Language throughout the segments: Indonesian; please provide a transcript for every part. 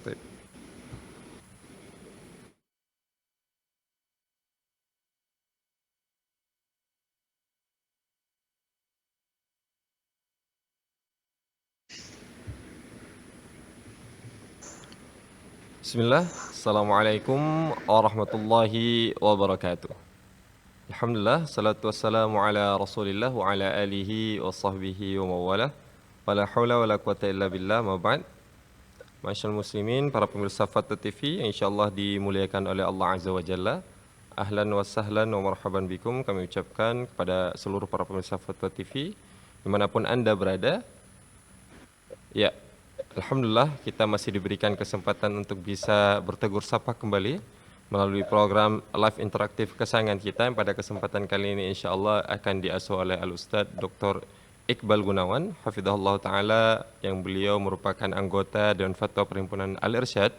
Baik. Bismillah. Assalamualaikum warahmatullahi wabarakatuh. Alhamdulillah, salatu wassalamu ala Rasulillah wa ala alihi wa sahbihi wa mawalah. Wala haula wala quwata illa billah, ma ba'd. Masyaallah muslimin, para pemirsa Fathah TV yang insyaallah dimuliakan oleh Allah Azza wa Jalla. Ahlan wa sahlan wa marhaban bikum kami ucapkan kepada seluruh para pemirsa Fathah TV dimanapun Anda berada. Ya, alhamdulillah kita masih diberikan kesempatan untuk bisa bertegur sapa kembali melalui program live interaktif kesayangan kita yang pada kesempatan kali ini insyaallah akan diasuh oleh Al-Ustaz Dr. Iqbal Gunawan hafizahullah taala, yang beliau merupakan anggota Dewan Fatwa Perhimpunan Al-Irsyad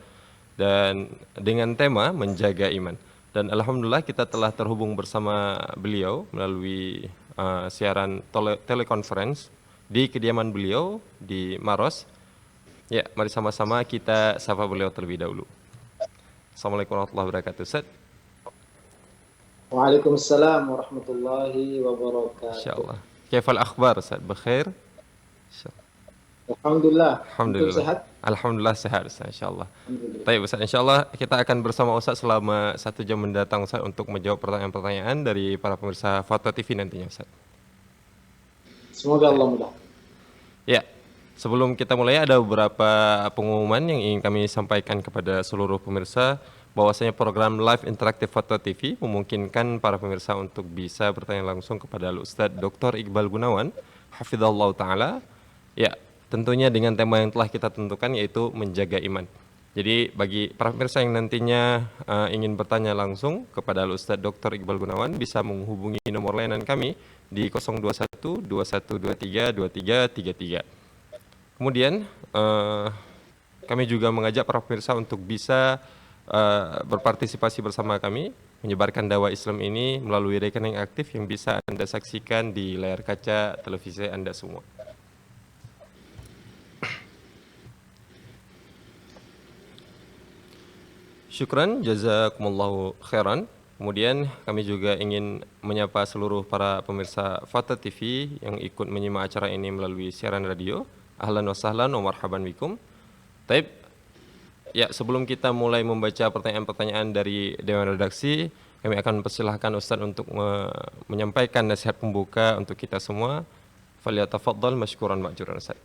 dan dengan tema menjaga iman. Dan alhamdulillah kita telah terhubung bersama beliau melalui siaran telekonferensi di kediaman beliau di Maros. Ya, mari sama-sama kita sapa beliau terlebih dahulu. Assalamualaikum warahmatullahi wabarakatuh, Ustaz. Waalaikumsalam warahmatullahi wabarakatuh. Insyaallah. Kaifal akhbar, Ustaz? Bekhair? Alhamdulillah. Alhamdulillah. Sehat? Alhamdulillah sehat, Ustaz, insyaallah. Baik, Ustaz, insyaallah kita akan bersama Ustaz selama 1 jam mendatang, Ustaz, untuk menjawab pertanyaan-pertanyaan dari para pemirsa Fathah TV nantinya, Ustaz. Semoga Allah mudah. Ya, sebelum kita mulai ada beberapa pengumuman yang ingin kami sampaikan kepada seluruh pemirsa, bahwasanya program live interaktif Fathah TV memungkinkan para pemirsa untuk bisa bertanya langsung kepada Al-Ustaz Dr. Iqbal Gunawan hafizahullah taala. Ya, tentunya dengan tema yang telah kita tentukan, yaitu menjaga iman. Jadi bagi para pemirsa yang nantinya ingin bertanya langsung kepada Al-Ustaz Dr. Iqbal Gunawan, bisa menghubungi nomor layanan kami di 021 2123 2333. Kemudian kami juga mengajak para pemirsa untuk bisa berpartisipasi bersama kami menyebarkan dakwah Islam ini melalui rekening aktif yang bisa Anda saksikan di layar kaca televisi Anda semua. Syukran, jazakumullahu khairan. Kemudian kami juga ingin menyapa seluruh para pemirsa Fathah TV yang ikut menyimak acara ini melalui siaran radio. Ahlan wa sahlan wa marhaban bikum. Taib. Ya, sebelum kita mulai membaca pertanyaan-pertanyaan dari Dewan Redaksi, kami akan persilahkan Ustaz untuk menyampaikan nasihat pembuka untuk kita semua. Falyatafaddal mashkuran ma'juran, Ustaz.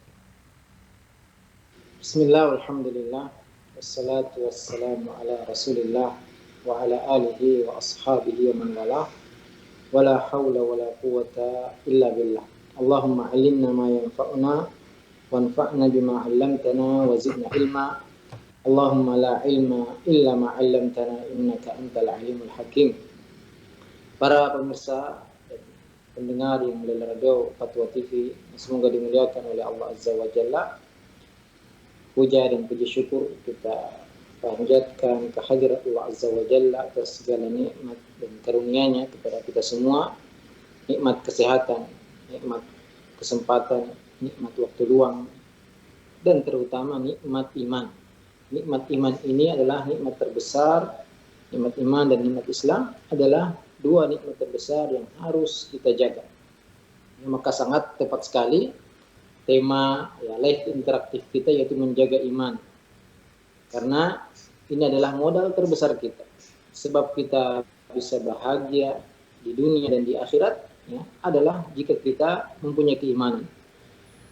Bismillah, alhamdulillah. Wassalatu wassalamu ala Rasulillah wa ala alihi wa ashabihi wa man walah. Wala hawla wala quwata illa billah. Allahumma alimna ma yanfa'una wanfa'na bima 'allamtana wa zidna ilma. Allahumma la ilma illa ma 'allamtana innaka antal alimul hakim. Para pemirsa dan pendengar yang melalui radio Fatwa TV, semoga dimuliakan oleh Allah Azza wa Jalla. Puja dan puji syukur kita panjatkan kehadirat Allah Azza wa Jalla atas segala nikmat dan karunia-Nya kepada kita semua. Nikmat kesehatan, nikmat kesempatan, nikmat waktu luang, dan terutama nikmat iman. Nikmat iman ini adalah nikmat terbesar. Nikmat iman dan nikmat Islam adalah dua nikmat terbesar yang harus kita jaga. Maka sangat tepat sekali tema live interaktif kita, yaitu menjaga iman. Karena ini adalah modal terbesar kita. Sebab kita bisa bahagia di dunia dan di akhirat adalah jika kita mempunyai keimanan.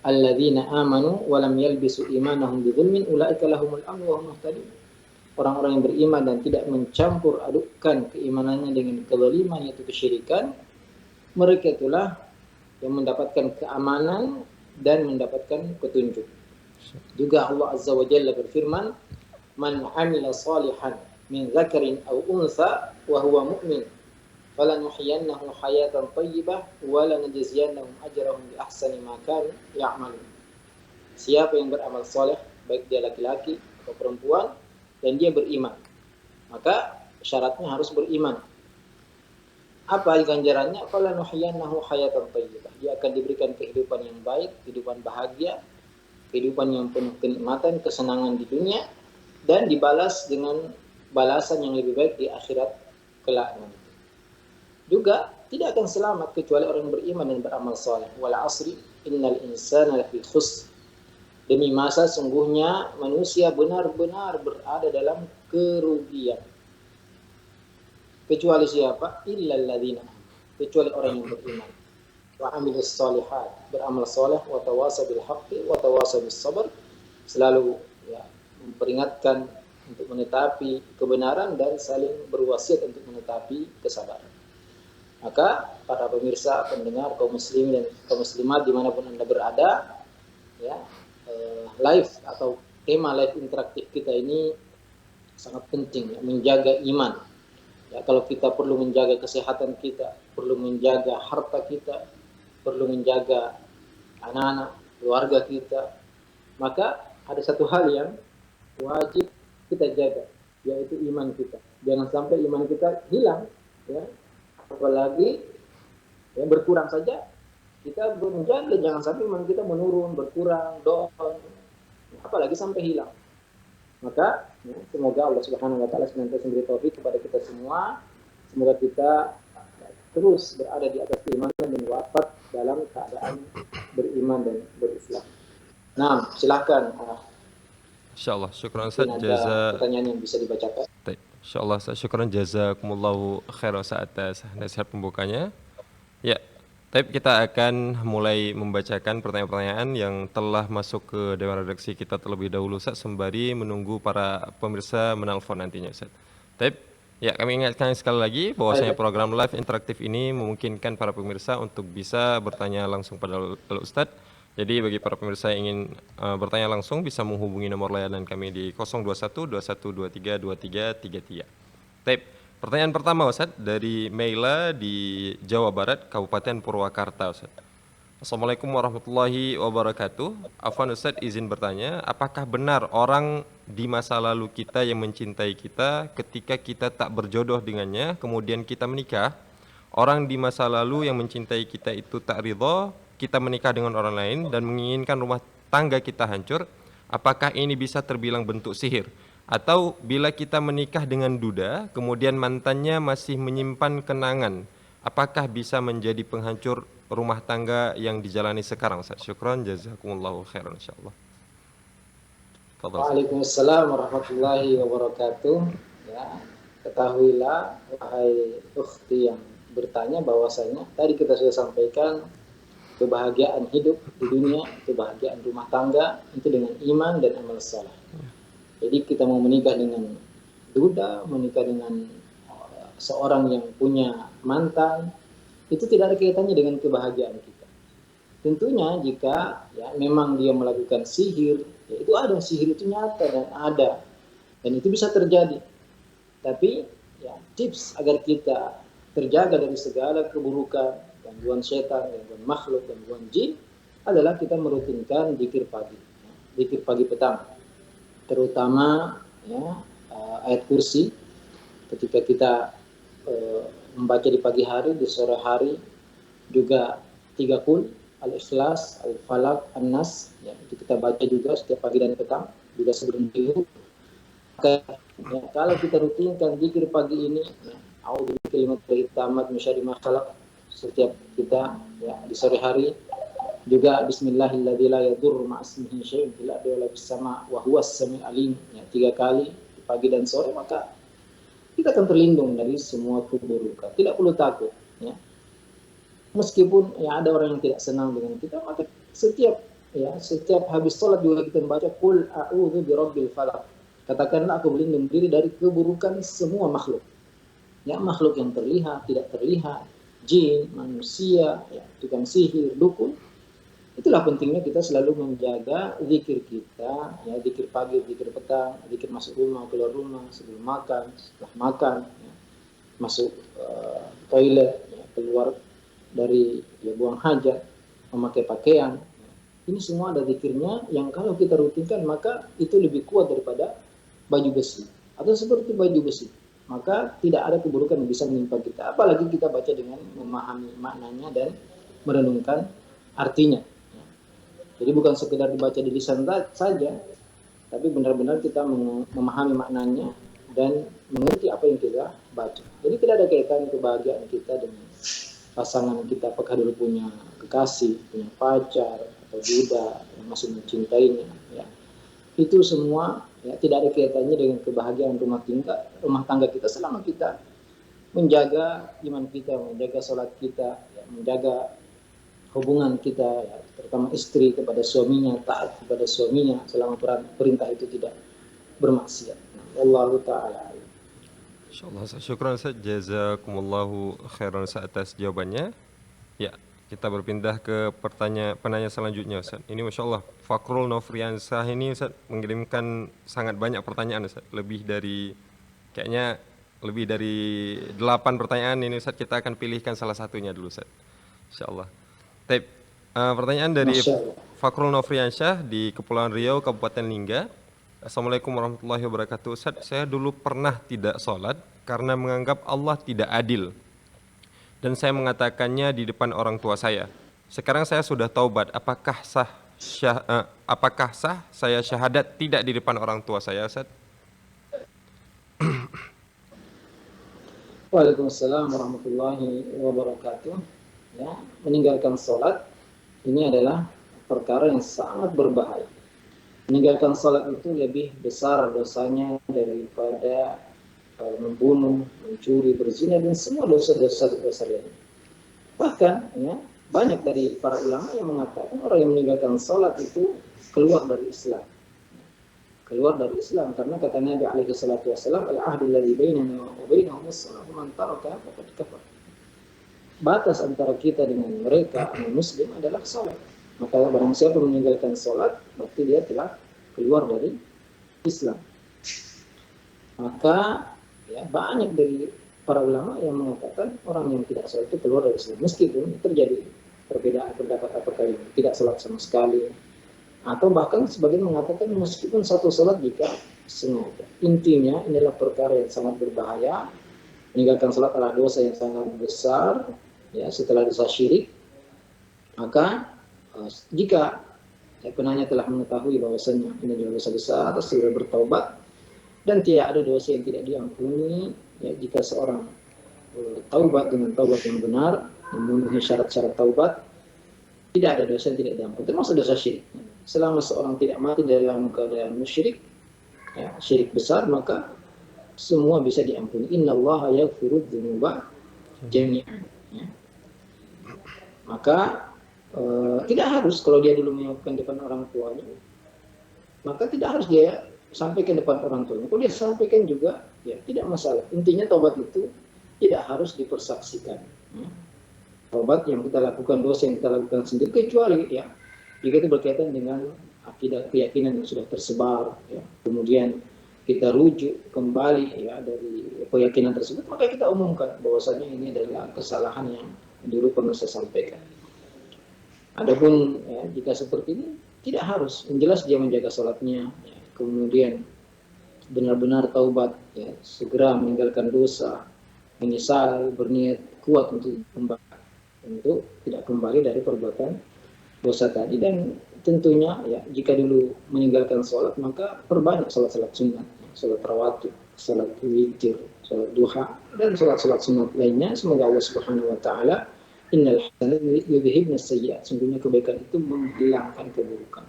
Alladzina amanu wa lam yalbisu imanahum bidzulmin ulaika lahumul amnu wa hum muhtadun. Orang-orang yang beriman dan tidak mencampur adukkan keimanannya dengan kezaliman, yaitu kesyirikan, mereka itulah yang mendapatkan keamanan dan mendapatkan petunjuk. Juga Allah Azza wa Jalla berfirman, "Man 'amila salihan min dzakarin aw untha wa huwa mu'min, falanuhyiyannahu hayatan thayyibah wa lanajziyannahum ajrahum bi ahsani ma kanu ya'malun." Siapa yang beramal saleh, baik dia laki-laki atau perempuan, dan dia beriman, maka syaratnya harus beriman. Apa ganjarannya? Falanuhyiyannahu hayatan thayyibah. Dia akan diberikan kehidupan yang baik, kehidupan bahagia, kehidupan yang penuh kenikmatan, kesenangan di dunia, dan dibalas dengan balasan yang lebih baik di akhirat kelak. Juga tidak akan selamat kecuali orang yang beriman dan beramal saleh. Wal asri innal insana lafi khusr. Demi masa sungguhnya manusia benar-benar berada dalam kerugian. Kecuali siapa? Illal ladzina, kecuali orang yang beriman. Wa amilus shalihat, beramal saleh, wa tawassaw bil haqqi wa tawassaw bis sabr, selalu ya memperingatkan untuk menetapi kebenaran dan saling berwasiat untuk menetapi kesabaran. Maka para pemirsa, pendengar, kaum muslim dan kaum muslimat dimanapun Anda berada, ya, live atau tema live interaktif kita ini sangat penting ya, menjaga iman. Ya, kalau kita perlu menjaga kesehatan kita, perlu menjaga harta kita, perlu menjaga anak-anak, keluarga kita, maka ada satu hal yang wajib kita jaga, yaitu iman kita. Jangan sampai iman kita hilang, ya. Apalagi ya, berkurang saja kita belum menjaga, jangan sampai iman kita menurun, berkurang, down, apalagi sampai hilang. Maka ya, semoga Allah Subhanahu wa taala senantiasa memberi taufik kepada kita semua. Semoga kita terus berada di atas keimanan dan wafat dalam keadaan beriman dan berislam. Nah, silakan. Insyaallah, syukran Ustaz. Ada pertanyaan yang bisa dibacakan. Baik, insyaallah Ustaz, syukran jazakumullahu khairan Ustaz atas nasihat pembukanya. Ya, tapi kita akan mulai membacakan pertanyaan-pertanyaan yang telah masuk ke dewan redaksi kita terlebih dahulu Ustaz, sembari menunggu para pemirsa menelpon nantinya Ustaz. Tapi ya, kami ingatkan sekali lagi bahwasanya program live interaktif ini memungkinkan para pemirsa untuk bisa bertanya langsung pada Ustaz. Jadi bagi para pemirsa yang ingin bertanya langsung bisa menghubungi nomor layanan kami di 021 2123 2333. Baik, pertanyaan pertama Ustaz dari Meila di Jawa Barat, Kabupaten Purwakarta Ustaz. Assalamualaikum warahmatullahi wabarakatuh. Afwan Ustaz, izin bertanya, apakah benar orang di masa lalu kita yang mencintai kita ketika kita tak berjodoh dengannya kemudian kita menikah? Orang di masa lalu yang mencintai kita itu tak ridho kita menikah dengan orang lain dan menginginkan rumah tangga kita hancur, apakah ini bisa terbilang bentuk sihir? Atau bila kita menikah dengan duda, kemudian mantannya masih menyimpan kenangan, apakah bisa menjadi penghancur rumah tangga yang dijalani sekarang? Syukran, jazakumullahu khairan insyaallah. Waalaikumsalam warahmatullahi wabarakatuh. Ya, ketahuilah wahai ukhti yang bertanya bahwasanya tadi kita sudah sampaikan kebahagiaan hidup di dunia, kebahagiaan rumah tangga itu dengan iman dan amal saleh. Jadi kita mau menikah dengan duda, menikah dengan seorang yang punya mantan, itu tidak ada kaitannya dengan kebahagiaan kita. Tentunya jika ya memang dia melakukan sihir, ya itu ada, sihir itu nyata dan ada, dan itu bisa terjadi. Tapi ya tips agar kita terjaga dari segala keburukan, gangguan setan, gangguan makhluk, gangguan jin adalah kita merutinkan zikir pagi, zikir pagi petang, terutama ya, ayat kursi ketika kita membaca di pagi hari, di sore hari juga 3 kul, al-ikhlas, al-falaq, an-nas, ya, itu kita baca juga setiap pagi dan petang, juga sebelum tidur. Maka ya, kalau kita rutinkan zikir pagi ini, ya, a'udzu bikalimatil tammat min syarri ma khalaq, setiap kita ya di sore hari juga bismillahirrahmanirrahim la yadurru ma'asmihi syai'un fil ardi wala fis sama' wa huwas samiul alim, ya 3 kali pagi dan sore, maka kita akan terlindung dari semua keburukan. Tidak perlu takut ya. Meskipun ya ada orang yang tidak senang dengan kita, maka setiap habis sholat juga kita membaca qul a'udzu birabbil falaq. Katakanlah aku berlindung diri dari keburukan semua makhluk. Ya, makhluk yang terlihat, tidak terlihat, jin, manusia, ya, tukang sihir, dukun. Itulah pentingnya kita selalu menjaga zikir kita, ya, zikir pagi, zikir petang, zikir masuk rumah, keluar rumah, sebelum makan, setelah makan, ya, masuk toilet, ya, keluar dari ya, buang hajat, memakai pakaian. Ya. Ini semua ada zikirnya yang kalau kita rutinkan maka itu lebih kuat daripada baju besi atau seperti baju besi. Maka tidak ada keburukan yang bisa menimpa kita, apalagi kita baca dengan memahami maknanya dan merenungkan artinya. Jadi bukan sekedar dibaca di lisan saja, tapi benar-benar kita memahami maknanya dan mengerti apa yang kita baca. Jadi tidak ada kaitan kebahagiaan kita dengan pasangan kita, apakah dulu punya kekasih, punya pacar atau duda yang masih mencintainya, ya. Itu semua ya tidak ada kaitannya dengan kebahagiaan rumah tangga kita selama kita menjaga iman kita, menjaga sholat kita, ya, menjaga hubungan kita, ya, terutama istri kepada suaminya, taat kepada suaminya selama perintah itu tidak bermaksiat. Wallahu ta'ala. Insyaallah, syukran Ustaz, jazakumullahu khairan Ustaz atas jawabannya. Ya, kita berpindah ke penanya selanjutnya Ustaz. Ini Masya Allah, Fakrul Nofriansah ini Ustaz mengirimkan sangat banyak pertanyaan Ustaz. Kayaknya lebih dari 8 pertanyaan ini Ustaz. Kita akan pilihkan salah satunya dulu Ustaz, insyaallah. Pertanyaan dari Fakrul Nofriansyah di Kepulauan Riau, Kabupaten Lingga. Assalamualaikum warahmatullahi wabarakatuh. Ustaz, saya dulu pernah tidak sholat karena menganggap Allah tidak adil. Dan saya mengatakannya di depan orang tua saya. Sekarang saya sudah taubat. Apakah sah saya syahadat tidak di depan orang tua saya, Ustaz? Waalaikumsalam warahmatullahi wabarakatuh. Ya, meninggalkan sholat ini adalah perkara yang sangat berbahaya. Meninggalkan sholat itu lebih besar dosanya daripada membunuh, mencuri, berzina, dan semua dosa-dosa lainnya. Bahkan ya, banyak dari para ulama yang mengatakan orang yang meninggalkan sholat itu keluar dari Islam. Keluar dari Islam karena kata Nabi alaihi salatu wasallam, al-ahdu alladzi bainana wa bainahum as-salat, man taraka faqad kafar. Batas antara kita dengan mereka muslim adalah sholat. Maka barang siapa meninggalkan sholat, berarti dia telah keluar dari Islam. Maka ya, banyak dari para ulama yang mengatakan orang yang tidak sholat itu keluar dari Islam. Meskipun terjadi perbedaan pendapat apakah yang tidak sholat sama sekali, atau bahkan sebagian mengatakan meskipun satu sholat jika sengaja. Intinya inilah perkara yang sangat berbahaya. Meninggalkan sholat adalah dosa yang sangat besar, ya, setelah dosa syirik. Maka jika penanya telah mengetahui bahwasanya ini adalah dosa besar, segera bertaubat, dan tidak ada dosa yang tidak diampuni. Ya, jika seorang taubat dengan taubat yang benar, memenuhi syarat-syarat taubat, tidak ada dosa yang tidak diampuni, termasuk dosa syirik. Selama seorang tidak mati dalam keadaan musyrik, ya, syirik besar, maka semua bisa diampuni. Innallaha yaghfiru dzunuba jami'an. Ya. Maka tidak harus kalau dia dulu menyampaikan depan orang tuanya, maka tidak harus dia sampaikan depan orang tuanya. Kalau dia sampaikan juga, ya tidak masalah. Intinya taubat itu tidak harus dipersaksikan. Ya. Taubat yang kita lakukan, dosa yang kita lakukan sendiri, kecuali ya jika itu berkaitan dengan akidah keyakinan yang sudah tersebar, ya. Kemudian kita rujuk kembali ya dari keyakinan tersebut, maka kita umumkan bahwasanya ini adalah kesalahan yang dulu pernah saya sampaikan. Adapun ya, jika seperti ini tidak harus, yang jelas dia menjaga sholatnya, ya, kemudian benar-benar taubat, ya, segera meninggalkan dosa, menyesal, berniat kuat untuk tidak kembali dari perbuatan dosa tadi. Dan tentunya ya jika dulu meninggalkan sholat, maka perbanyak sholat-sholat sunat, sholat rawatib, sholat witir, sholat duha, dan sholat-sholat sunat lainnya. Semoga Allah Subhanahu Wa Taala, innal hasanati yudhibna sayyi'at, sungguhnya kebaikan itu menghilangkan keburukan.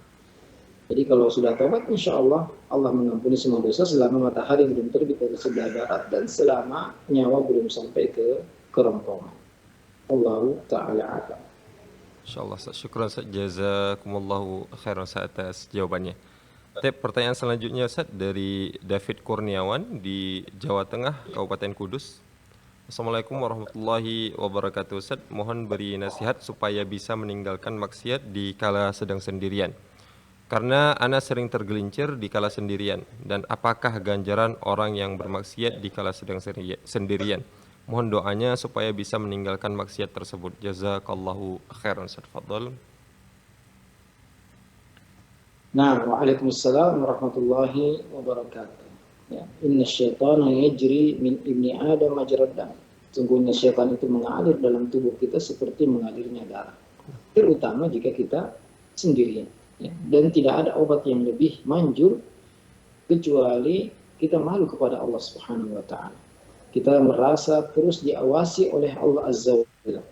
Jadi kalau sudah taubat, insya Allah Allah mengampuni semua dosa selama matahari belum terbit dari sebelah barat dan selama nyawa belum sampai ke kerongkongan. Allahu Ta'ala a'lam. Insyaallah, syukran Ustaz, jazakumullahu khairan Ustaz atas jawabannya. Pertanyaan selanjutnya Ustaz dari David Kurniawan di Jawa Tengah, Kabupaten Kudus. Assalamualaikum warahmatullahi wabarakatuh. Ustaz, mohon beri nasihat supaya bisa meninggalkan maksiat di kala sedang sendirian. Karena ana sering tergelincir di kala sendirian. Dan apakah ganjaran orang yang bermaksiat di kala sedang sendirian? Mohon doanya supaya bisa meninggalkan maksiat tersebut. Jazakallahu khairan. Ustaz, fadhal. Nah, waalaikumsalam warahmatullahi wabarakatuh. Ya, inna syaitana yajri min ibni Adam majrad dam. Sungguhnya syaitan itu mengalir dalam tubuh kita seperti mengalirnya darah. Terutama jika kita sendirian. Ya. Dan tidak ada obat yang lebih manjur kecuali kita malu kepada Allah Subhanahu wa taala. Kita merasa terus diawasi oleh Allah Azza wa Jalla.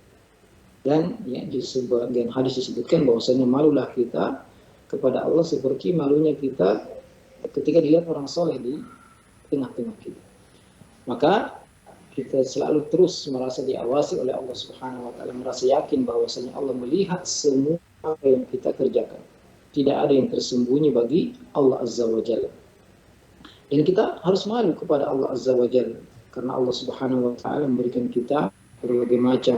Dan ya, di sebagian hadis disebutkan bahwasanya malulah kita kepada Allah seperti malunya kita ketika dilihat orang soleh di tengah-tengah kita. Maka kita selalu terus merasa diawasi oleh Allah Subhanahu wa taala, merasa yakin bahwasanya Allah melihat semua apa yang kita kerjakan. Tidak ada yang tersembunyi bagi Allah Azza wa Jalla. Dan kita harus malu kepada Allah Azza wa Jalla karena Allah Subhanahu wa taala memberikan kita berbagai macam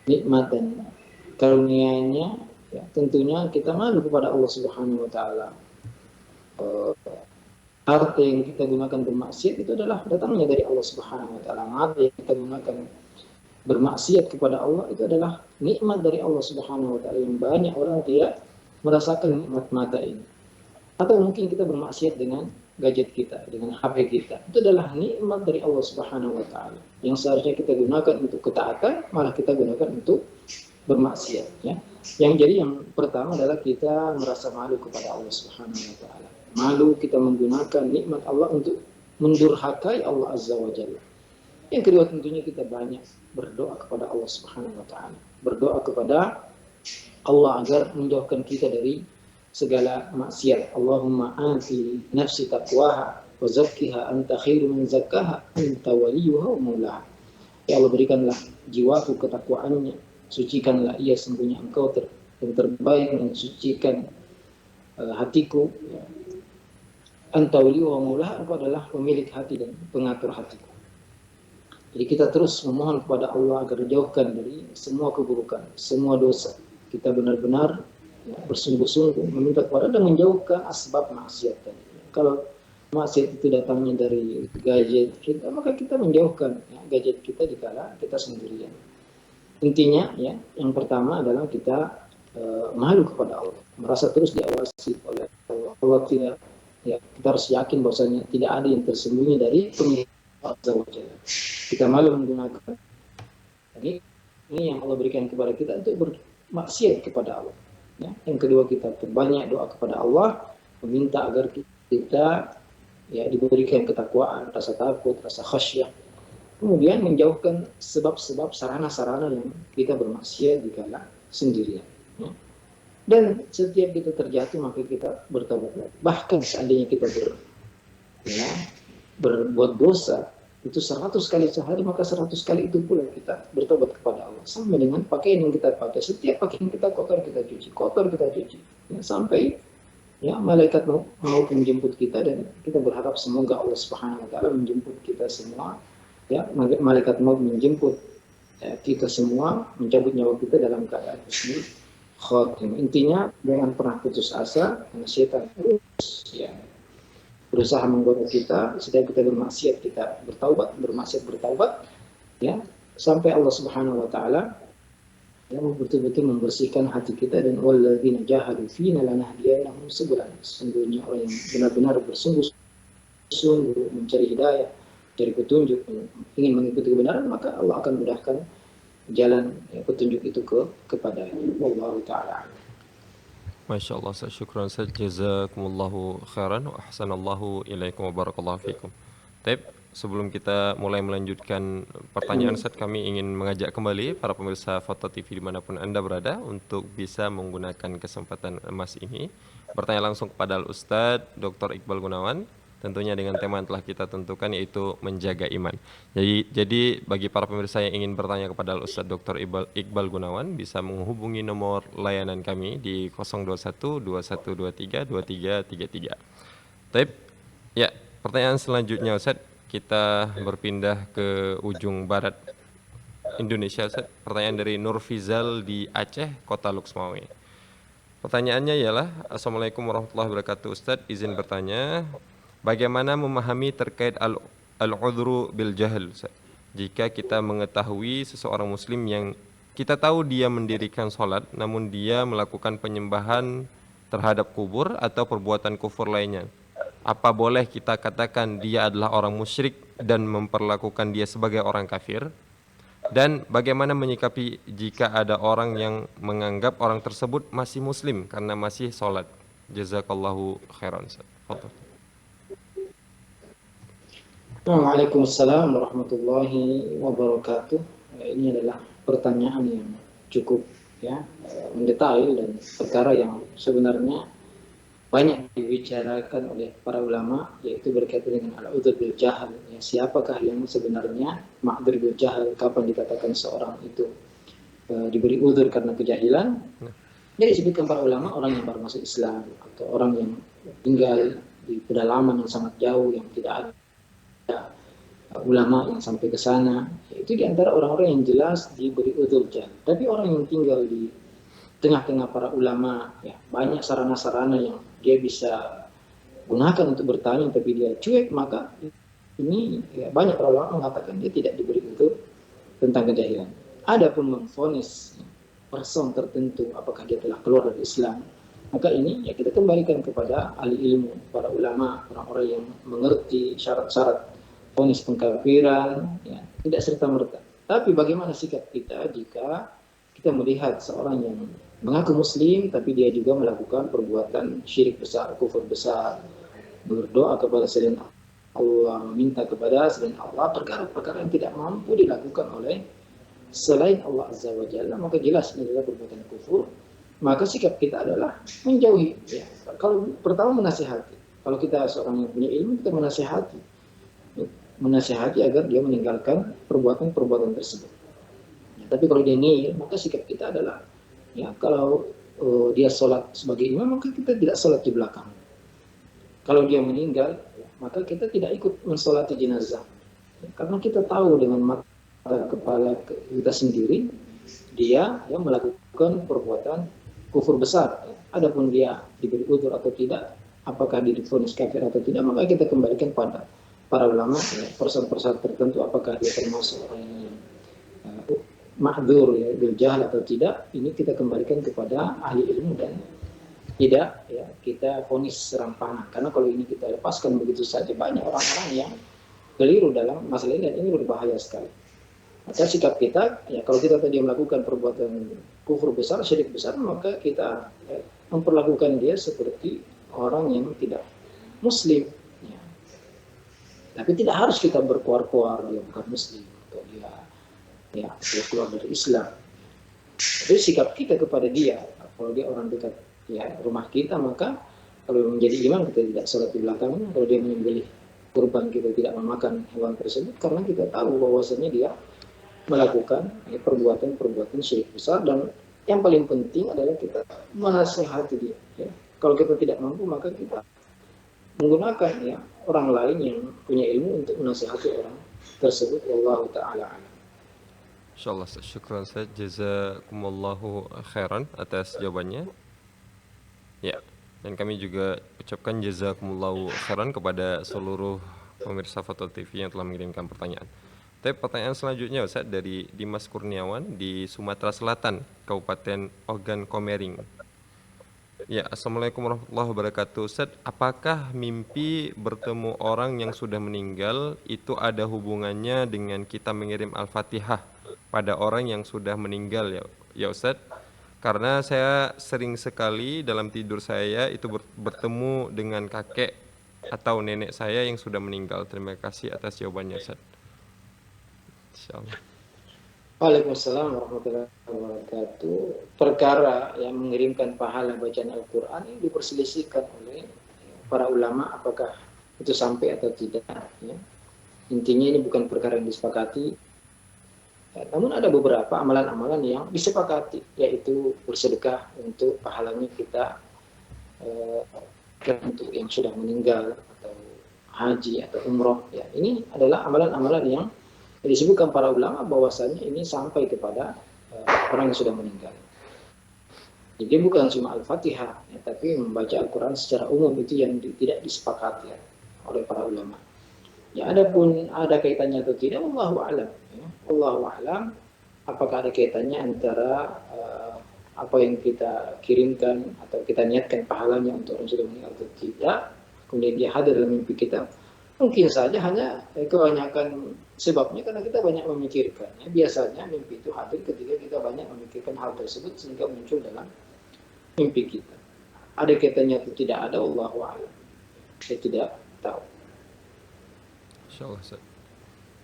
nikmat dan karunia-Nya. Ya, tentunya kita malu kepada Allah Subhanahu wa taala. Harta yang kita gunakan bermaksiat itu adalah datangnya dari Allah Subhanahu wa taala. Harta yang kita gunakan bermaksiat kepada Allah itu adalah nikmat dari Allah Subhanahu wa taala yang banyak orang tidak merasakan nikmat mata ini. Atau mungkin kita bermaksiat dengan gadget kita, dengan HP kita. Itu adalah nikmat dari Allah Subhanahu wa taala yang seharusnya kita gunakan untuk ketaatan, malah kita gunakan untuk bermaksiat, ya. Yang pertama adalah kita merasa malu kepada Allah Subhanahu wa taala. Malu kita menggunakan nikmat Allah untuk mendurhakai Allah Azza wa Jalla. Yang kedua tentunya kita banyak berdoa kepada Allah Subhanahu wa taala. Berdoa kepada Allah agar menjauhkan kita dari segala maksiat. Allahumma anti nafsi taqwaha wa zakkiha anta khairu man zakkaha anta waliyuha wa maulaha. Ya Allah, berikanlah jiwaku ketakwaannya, sucikanlah ia sungguhnya engkau yang terbaik mensucikan hatiku, ya. Anta waliyuha wa maulaha, engkau adalah pemilik hati dan pengatur hatiku. Jadi kita terus memohon kepada Allah agar dijauhkan dari semua keburukan, semua dosa. Kita benar-benar ya, bersungguh-sungguh meminta kepada dan menjauhkan asbab maksiat tadi. Kalau maksiat itu datangnya dari gadget kita, maka kita menjauhkan ya, gadget kita dikala kita sendirian. Intinya ya, yang pertama adalah kita malu kepada Allah, merasa terus diawasi oleh Allah. Allah tidak, ya, kita harus yakin bahwasanya tidak ada yang tersembunyi dari pemilik Azza wa Jalla. Kita malu menggunakan ini yang Allah berikan kepada kita untuk bermaksiat kepada Allah. Ya. Yang kedua, kita perbanyak doa kepada Allah, meminta agar kita ya diberikan ketakwaan, rasa takut, rasa khasyah. Kemudian menjauhkan sebab-sebab sarana-sarana yang kita bermaksiat dikala sendirian. Ya. Dan setiap kita terjatuh maka kita bertobat. Bahkan seandainya kita berbuat dosa itu 100 kali sehari, maka 100 kali itu pula kita bertobat kepada Allah. Sama dengan pakaian yang kita pakai, setiap pakaian kita kotor kita cuci, ya, sampai ya malaikat mau menjemput kita, dan kita berharap semoga Allah Subhanahu wa taala menjemput kita semua, ya, malaikat mau menjemput ya, kita semua, mencabut nyawa kita dalam keadaan husnul khotimah. Intinya jangan pernah putus asa, karena setan terus ya berusaha menggoda kita. Setiap kita bermaksiat kita bertaubat, ya, sampai Allah Subhanahu wa taala yang betul-betul membersihkan hati kita. Dan walladzina jahadu fina lanahdiyannahum subulana, sesungguhnya orang yang benar-benar bersungguh-sungguh mencari hidayah, mencari petunjuk, ingin mengikuti kebenaran, maka Allah akan mudahkan jalan ya, petunjuk itu kepadanya. Wallahu taala. Masya Allah, syukran Ustaz, jazakumullahu khairan wa ahsanallahu ilaikum wa barakallahu fikum. Tapi sebelum kita mulai melanjutkan pertanyaan Ustaz, kami ingin mengajak kembali para pemirsa Foto TV dimanapun Anda berada untuk bisa menggunakan kesempatan emas ini bertanya langsung kepada Ustaz Dr. Iqbal Gunawan, tentunya dengan tema yang telah kita tentukan, yaitu menjaga iman. Jadi bagi para pemirsa yang ingin bertanya kepada Ustaz Dr. Iqbal Gunawan bisa menghubungi nomor layanan kami di 021 2123 2333. Taib, ya, pertanyaan selanjutnya Ustaz, kita berpindah ke ujung barat Indonesia Ustaz. Pertanyaan dari Nurfizal di Aceh, Kota Luxmawe. Pertanyaannya ialah, Assalamualaikum warahmatullahi wabarakatuh Ustaz, izin bertanya, bagaimana memahami terkait al-udhru bil jahl jika kita mengetahui seseorang muslim yang kita tahu dia mendirikan sholat namun dia melakukan penyembahan terhadap kubur atau perbuatan kufur lainnya? Apa boleh kita katakan dia adalah orang musyrik dan memperlakukan dia sebagai orang kafir? Dan bagaimana menyikapi jika ada orang yang menganggap orang tersebut masih muslim karena masih sholat? Jazakallahu khairan. Waalaikumsalam warahmatullahi wabarakatuh. Ini adalah pertanyaan yang cukup ya mendetail dan perkara yang sebenarnya banyak dibicarakan oleh para ulama, yaitu berkaitan dengan al-udzur bil jahal. Ya, siapakah yang sebenarnya ma'dzur bil jahal? Kapan dikatakan seorang itu diberi udzur karena kejahilan? Jadi disebutkan para ulama orang yang baru masuk Islam atau orang yang tinggal di pedalaman yang sangat jauh yang tidak ada ulama yang sampai ke sana, itu diantara orang-orang yang jelas diberi udzur jahal. Tapi orang yang tinggal di tengah-tengah para ulama, ya, banyak sarana-sarana yang dia bisa gunakan untuk bertanya, tapi dia cuek, maka ini ya, banyak para ulama mengatakan dia tidak diberi udzur tentang kejahilan. Adapun memfonis person tertentu apakah dia telah keluar dari Islam, maka ini ya kita kembalikan kepada ahli ilmu, para ulama, orang-orang yang mengerti syarat-syarat vonis pengkafiran, ya, tidak serta-merta. Tapi bagaimana sikap kita jika kita melihat seorang yang mengaku muslim tapi dia juga melakukan perbuatan syirik besar, kufur besar, berdoa kepada selain Allah, meminta kepada selain Allah, perkara-perkara yang tidak mampu dilakukan oleh selain Allah Azza wa Jalla, maka jelas ini adalah perbuatan kufur. Maka sikap kita adalah menjauhi. Ya. Kalau pertama menasihati, kalau kita seorang yang punya ilmu, kita menasihati agar dia meninggalkan perbuatan-perbuatan tersebut. Ya, tapi kalau dia nihil, maka sikap kita adalah ya kalau dia sholat sebagai imam, maka kita tidak sholat di belakang. Kalau dia meninggal, ya, maka kita tidak ikut mensolati jenazah. Ya, karena kita tahu dengan mata kepala kita sendiri, dia yang melakukan perbuatan kufur besar. Ya. Adapun dia diberi udzur atau tidak, apakah dia divonis kafir atau tidak, maka kita kembalikan pada para ulama, ya, persoalan-persoalan tertentu, apakah dia termasuk orang yang ma'dzur ya, bil jahl atau tidak, ini kita kembalikan kepada ahli ilmu dan tidak ya kita vonis serampangan. Karena kalau ini kita lepaskan begitu saja, banyak orang-orang yang keliru dalam masalah ini dan ini berbahaya sekali. Maka sikap kita, ya kalau kita tadi melakukan perbuatan kufur besar, syirik besar, maka kita ya, memperlakukan dia seperti orang yang tidak muslim. Ya. Tapi tidak harus kita berkuar-kuar dia bukan muslim atau dia keluar dari Islam. Jadi sikap kita kepada dia, kalau dia orang dekat ya rumah kita, maka kalau menjadi imam kita tidak sholat di belakangnya. Kalau dia menyembelih kurban, kita tidak memakan hewan tersebut karena kita tahu bahwasanya dia melakukan ya, perbuatan-perbuatan syirik besar. Dan yang paling penting adalah kita menasehati dia. Ya. Kalau kita tidak mampu, maka kita menggunakan ya orang lain yang punya ilmu untuk menasehati orang tersebut. Wallahu ta'ala alam. Insyaallah, syukran Ustaz, jazakumullahu khairan atas jawabannya. Ya, dan kami juga ucapkan jazakumullahu khairan kepada seluruh pemirsa Fathul TV yang telah mengirimkan pertanyaan. Tapi pertanyaan selanjutnya Ustaz dari Dimas Kurniawan di Sumatera Selatan, Kabupaten Ogan Komering. Ya, Assalamualaikum warahmatullahi wabarakatuh. Ustaz, apakah mimpi bertemu orang yang sudah meninggal itu ada hubungannya dengan kita mengirim Al-Fatihah pada orang yang sudah meninggal ya Ustaz? Karena saya sering sekali dalam tidur saya itu bertemu dengan kakek atau nenek saya yang sudah meninggal. Terima kasih atas jawabannya Ustaz. Insyaallah. Waalaikumsalam warahmatullahi wabarakatuh. Perkara yang mengirimkan pahala bacaan Al-Quran ini diperselisihkan oleh para ulama apakah itu sampai atau tidak. Ya. Intinya ini bukan perkara yang disepakati. Ya, namun ada beberapa amalan-amalan yang disepakati, yaitu bersedekah untuk pahalanya kita untuk yang sudah meninggal atau haji atau umroh. Ya, ini adalah amalan-amalan yang disebutkan para ulama bahwasanya ini sampai kepada orang yang sudah meninggal. Jadi bukan cuma Al-Fatihah, ya, tapi membaca Al-Quran secara umum itu yang tidak disepakati ya, oleh para ulama. Ya, adapun ada kaitannya atau tidak, Allahu a'lam. Ya. Allahu a'lam. Apakah ada kaitannya antara apa yang kita kirimkan atau kita niatkan pahalanya untuk orang yang sudah meninggal atau tidak, kemudian dia hadir dalam mimpi kita? Mungkin saja hanya kebanyakan sebabnya karena kita banyak memikirkan. Ya, biasanya mimpi itu hadir ketika kita banyak memikirkan hal tersebut sehingga muncul dalam mimpi kita. Ada kaitannya atau tidak ada, Allahu a'lam. Saya tidak tahu. Insyaallah Ustaz.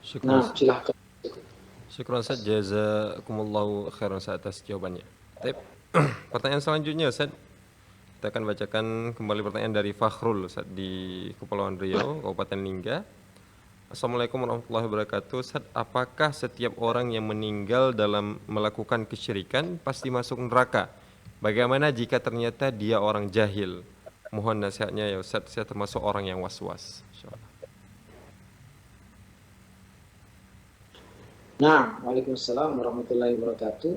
Syukran. Nah, silahkan. Syukran Ustaz, jazakumullahu khairan Ustaz atas jawabannya. Baik. Pertanyaan selanjutnya Ustaz. Kita akan bacakan kembali pertanyaan dari Fakhrul Ustaz di Kepulauan Riau, Kabupaten Lingga. Assalamualaikum warahmatullahi wabarakatuh. Ustaz, apakah setiap orang yang meninggal dalam melakukan kesyirikan pasti masuk neraka? Bagaimana jika ternyata dia orang jahil? Mohon nasihatnya ya Ustaz, saya termasuk orang yang was-was. Insyaallah. Nah, waalaikumsalam warahmatullahi wabarakatuh.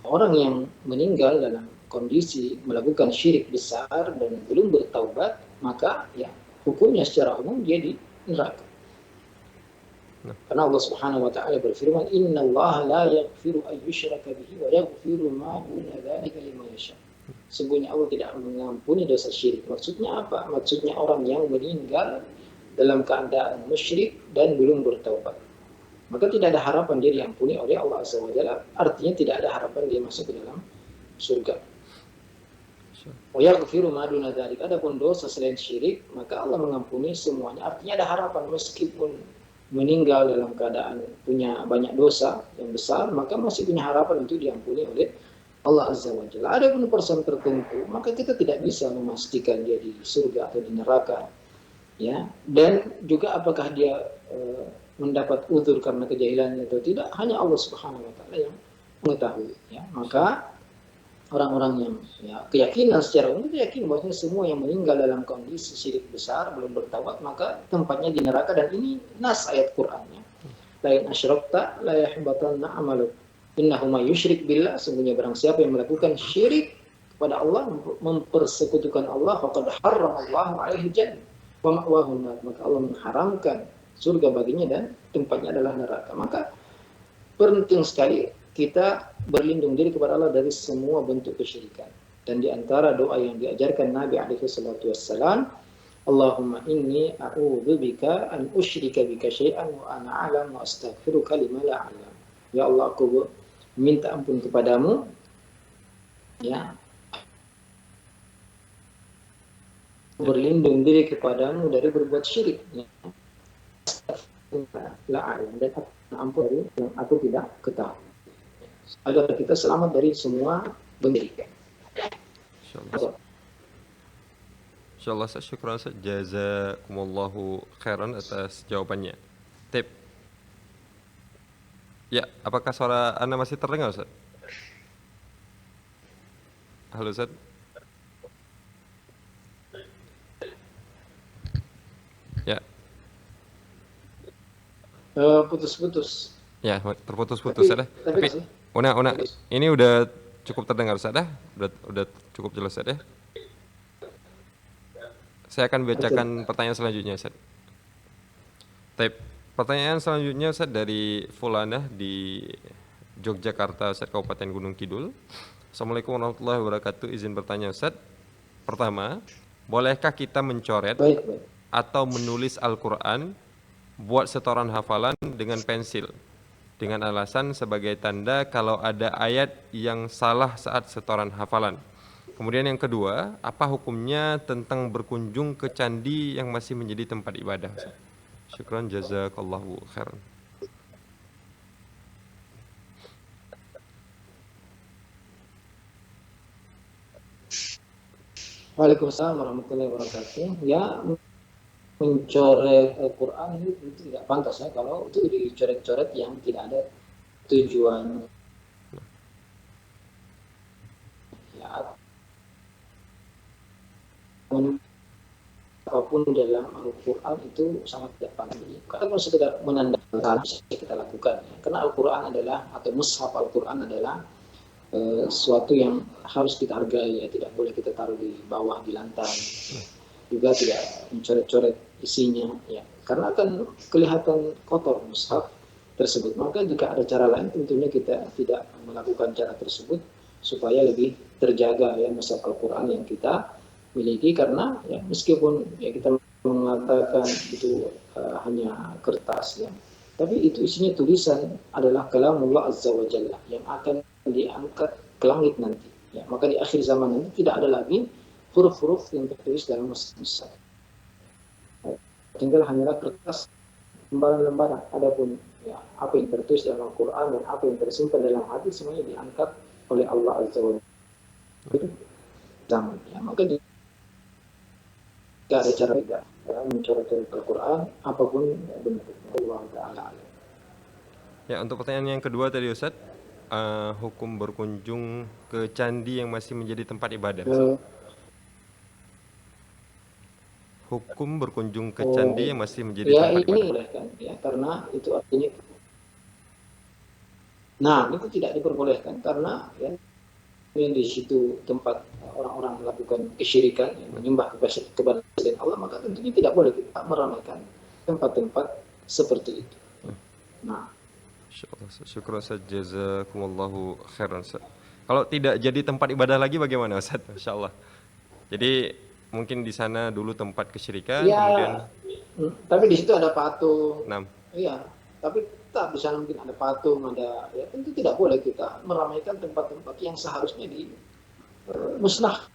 Orang yang meninggal dalam kondisi melakukan syirik besar dan belum bertaubat, maka ya hukumnya secara umum dia di neraka. Karena Allah Subhanahu wa taala berfirman, "Innallaha la yaghfiru an yushraka bihi wa yaghfiru ma duna dzalika liman yasha." Sesungguhnya Allah tidak mengampuni dosa syirik. Maksudnya apa? Maksudnya orang yang meninggal dalam keadaan musyrik dan belum bertaubat. Maka tidak ada harapan dia diampuni oleh Allah Azza wa Jalla. Artinya tidak ada harapan dia masuk ke dalam surga. Wa yaghfiru ma duna dzalika. Adapun dosa selain syirik, maka Allah mengampuni semuanya. Artinya ada harapan meskipun meninggal dalam keadaan punya banyak dosa yang besar, maka masih punya harapan untuk diampuni oleh Allah Azza wa Jalla. Adapun persoalan tertentu, maka kita tidak bisa memastikan dia di surga atau di neraka. Ya, dan juga apakah dia mendapat uzur karena kejahilannya atau tidak, hanya Allah Subhanahu wa taala yang mengetahui. Ya, maka orang-orang yang keyakinan secara umum yakin bahwa semua yang meninggal dalam kondisi syirik besar belum bertaubat maka tempatnya di neraka, dan ini nas ayat Qur'annya. La in asyrakta la yahbatanna amaluk. Innahu may yusyrik billah, sesungguhnya barang siapa yang melakukan syirik kepada Allah, mempersekutukan Allah, faqad harramallahu alaihi jannah wa ma'wahu nar, maka Allah mengharamkan surga baginya dan tempatnya adalah neraka. Maka penting sekali kita berlindung diri kepada Allah dari semua bentuk kesyirikan. Dan di antara doa yang diajarkan Nabi alaihi salatu wassalam, Allahumma inni a'udzubika an usyrika bika syai'an wa ana a'lam wa astaghfiruka lima la a'lam. Ya Allah, aku minta ampun kepadamu, ya, berlindung diri kepadamu dari berbuat syirik, ya. La a'lam, dan ampun dari yang aku tidak ketahui, agar kita selamat dari semua bentuk. Insyaallah. Insyaallah, syukran Ustaz, jazakumullahu khairan atas jawabannya. Tip. Ya, apakah suara Anda masih terdengar Ustaz? Halo Ustaz. Ya. Putus-putus. Ya, terputus-putus Ustaz. Tapi Una, ini udah cukup terdengar Ustaz dah? Udah cukup jelas Ustaz ya? Saya akan bacakan pertanyaan selanjutnya Ustaz. Tip. Pertanyaan selanjutnya Ustaz dari Fulana di Yogyakarta Ustaz, Kabupaten Gunung Kidul. Assalamualaikum warahmatullahi wabarakatuh. Izin bertanya Ustaz. Pertama, bolehkah kita mencoret atau menulis Al-Quran buat setoran hafalan dengan pensil dengan alasan sebagai tanda kalau ada ayat yang salah saat setoran hafalan? Kemudian yang kedua, apa hukumnya tentang berkunjung ke candi yang masih menjadi tempat ibadah? Syukran, jazakallahu khairan. Waalaikumsalam warahmatullahi wabarakatuh. Ya, mencoret Al-Quran itu tidak pantas ya, kalau itu dicoret-coret yang tidak ada tujuan. Ya, apapun dalam Al-Quran itu sangat tidak pantas. Kalau sekedar menandakan bisa kita lakukan ya. Karena Al-Quran adalah, atau mushaf Al-Quran adalah sesuatu yang harus kita hargai ya, tidak boleh kita taruh di bawah, di lantai. Juga tidak mencoret-coret isinya ya, karena akan kelihatan kotor mushaf tersebut. Maka jika ada cara lain, tentunya kita tidak melakukan cara tersebut supaya lebih terjaga ya mushaf Al-Quran yang kita miliki. Karena ya meskipun ya kita mengatakan itu hanya kertas ya, tapi itu isinya tulisan adalah kalamullah azza wa jalla yang akan diangkat ke langit nanti ya. Maka di akhir zaman nanti tidak ada lagi huruf-huruf yang tertulis dalam mushaf, tinggal hanyalah kertas lembaran-lembaran. Adapun ya, apa yang tertulis dalam Al-Quran dan apa yang tersimpan dalam hati semuanya diangkat oleh Allah Azza wa Jalla. Zaman. Ya, maka jika ada cara tidak ya, mencoret-coret Al-Quran, apapun bentuknya, Allah Ta'ala. Ya, untuk pertanyaan yang kedua tadi Ustaz, hukum berkunjung ke candi yang masih menjadi tempat ibadah. Hukum berkunjung ke candi yang masih menjadi ya, tempat ini ibadah. boleh kan? Ya, karena itu artinya. Nah, itu tidak diperbolehkan karena ya, di situ tempat orang-orang melakukan kesyirikan, ya, menyembah kepada selain Allah, maka tentunya tidak boleh kita meramaikan tempat-tempat seperti itu. Nah, Insyaallah, syukur Ustaz, jazakumullahu khairan Ustaz. Kalau tidak jadi tempat ibadah lagi bagaimana Ustaz? Insyaallah. Jadi mungkin di sana dulu tempat kesyirikan, ya, kemudian tapi di situ ada patung. 6. Iya, tapi tetap di sana mungkin ada patung, ada ya tentu tidak boleh kita meramaikan tempat-tempat yang seharusnya musnah.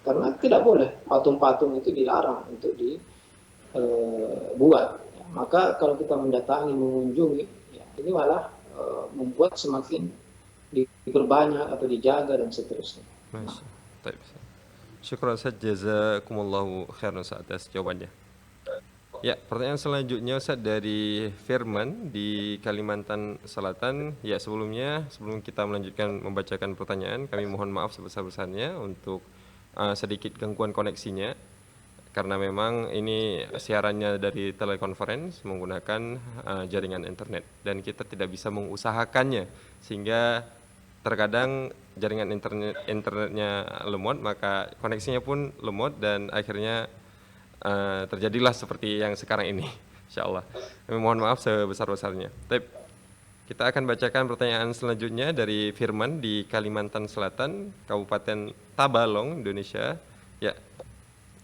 Karena tidak boleh patung-patung itu dilarang untuk dibuat. Maka kalau kita mendatangi, mengunjungi, ya, ini malah membuat semakin diperbanyak atau dijaga dan seterusnya. Masya. Baik. Syukur Ustaz, jazakumullahu khairan Ustaz atas jawabannya. Ya, pertanyaan selanjutnya Ustaz dari Firman di Kalimantan Selatan. Ya, sebelum kita melanjutkan membacakan pertanyaan, kami mohon maaf sebesar-besarnya untuk sedikit gangguan koneksinya. Karena memang ini siarannya dari telekonferensi menggunakan jaringan internet. Dan kita tidak bisa mengusahakannya. Sehingga terkadang jaringan internetnya lemot, maka koneksinya pun lemot dan akhirnya terjadilah seperti yang sekarang ini. Insyaallah. Kami mohon maaf sebesar-besarnya. Baik. Kita akan bacakan pertanyaan selanjutnya dari Firman di Kalimantan Selatan, Kabupaten Tabalong, Indonesia. Ya.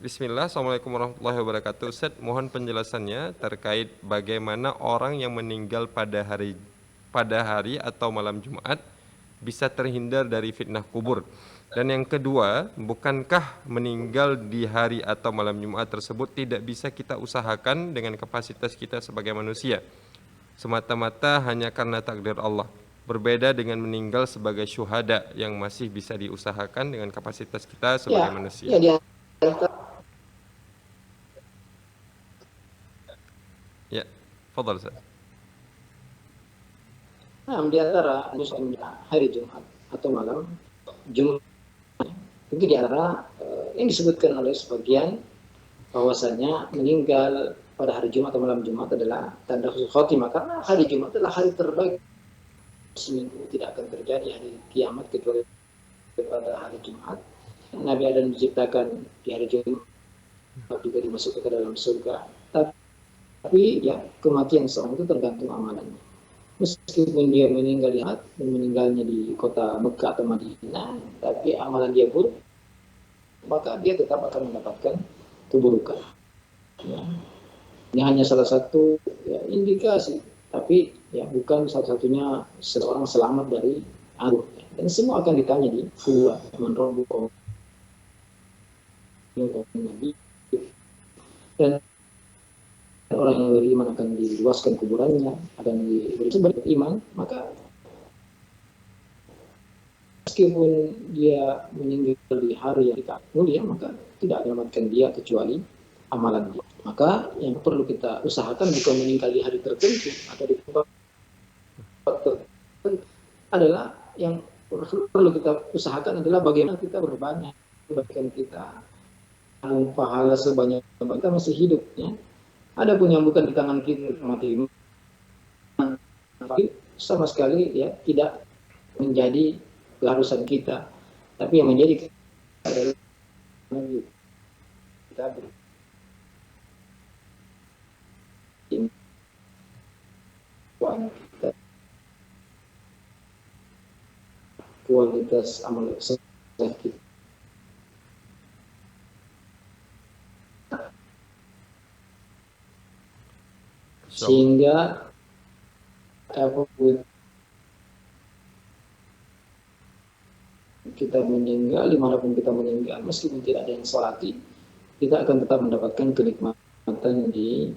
Bismillah. Assalamualaikum warahmatullahi wabarakatuh. Ustaz, mohon penjelasannya terkait bagaimana orang yang meninggal pada hari atau malam Jumat bisa terhindar dari fitnah kubur. Dan yang kedua, bukankah meninggal di hari atau malam Jumat tersebut tidak bisa kita usahakan dengan kapasitas kita sebagai manusia, semata-mata hanya karena takdir Allah, berbeda dengan meninggal sebagai syuhada yang masih bisa diusahakan dengan kapasitas kita sebagai manusia. Ya, fadhal Ustaz. Nah, di antara hari Jumat atau malam Jumat, itu di antara yang disebutkan oleh sebagian bahwasanya meninggal pada hari Jumat atau malam Jumat adalah tanda husnul khotimah, karena hari Jumat adalah hari terbaik seminggu, tidak akan terjadi hari kiamat kecuali pada hari Jumat. Nabi Adam diciptakan di hari Jumat, juga dimasukkan ke dalam surga. Tapi ya, kematian seorang itu tergantung amalannya. Meskipun dia meninggal di Jumat dan meninggalnya di kota Mekah atau Madinah, tapi amalan dia buruk, maka dia tetap akan mendapatkan keburukan. Ya. Ini hanya salah satu ya, indikasi, tapi ya bukan satu-satunya seorang selamat dari agung. Dan semua akan ditanya di kubur. Dan orang yang beriman akan diluaskan kuburannya, akan diberi sebagai iman, maka meskipun dia meninggal di hari yang mulia, maka tidak menyelamatkan dia kecuali amalan dia. Maka yang perlu kita usahakan bukan meninggal di hari tertentu atau di tempat tertentu, adalah yang perlu kita usahakan adalah bagaimana kita berbanyak kebaikan kita, pahala sebanyak kita masih hidup, ya. Ada pun yang bukan di tangan kita mati, sama sekali ya tidak menjadi keharusan kita, tapi yang menjadi adalah kita kualitas amal kita. Sehingga kita meninggal, dimanapun kita meninggal, meskipun tidak ada yang sholati, kita akan tetap mendapatkan kenikmatan di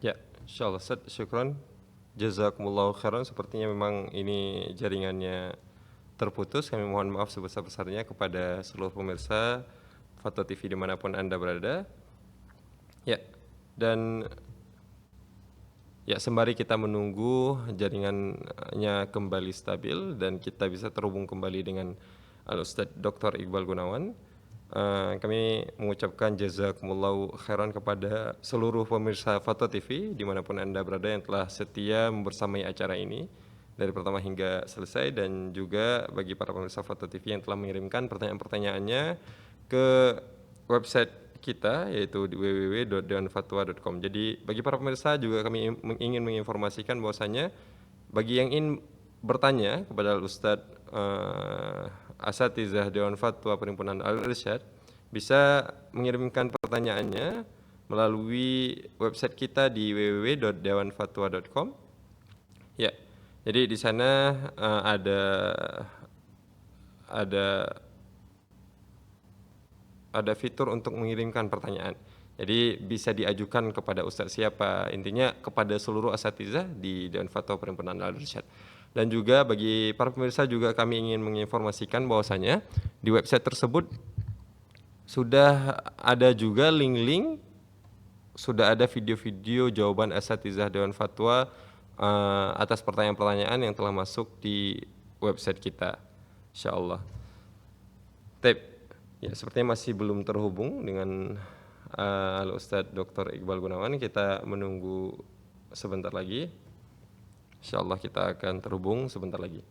Ya, insyaallah Ustaz, syukron. Jazakumullahu khairan. Sepertinya memang ini jaringannya terputus. Kami mohon maaf sebesar-besarnya kepada seluruh pemirsa Fatwa TV dimanapun Anda berada. Ya, dan ya sembari kita menunggu jaringannya kembali stabil dan kita bisa terhubung kembali dengan Al-Ustadz Dr. Iqbal Gunawan, kami mengucapkan jazakumullahu khairan kepada seluruh pemirsa Fatwa TV dimanapun Anda berada yang telah setia membersamai acara ini dari pertama hingga selesai, dan juga bagi para pemirsa Fatwa TV yang telah mengirimkan pertanyaan-pertanyaannya ke website kita yaitu di www.dewanfatwa.com. Jadi bagi para pemirsa juga kami ingin menginformasikan bahwasanya bagi yang ingin bertanya kepada Ustadz Asatizah Dewan Fatwa Perhimpunan Al-Irsyad bisa mengirimkan pertanyaannya melalui website kita di www.dewanfatwa.com. Ya, jadi di sana ada fitur untuk mengirimkan pertanyaan. Jadi bisa diajukan kepada Ustadz siapa, intinya kepada seluruh asatizah di Dewan Fatwa Perhimpunan Al-Irsyad. Dan juga bagi para pemirsa juga kami ingin menginformasikan bahwasanya di website tersebut sudah ada juga link-link, sudah ada video-video jawaban asatizah Dewan Fatwa atas pertanyaan-pertanyaan yang telah masuk di website kita, insyaallah. Ya, sepertinya masih belum terhubung dengan Al-Ustadz Dr. Iqbal Gunawan. Kita menunggu sebentar lagi. Insyaallah kita akan terhubung sebentar lagi.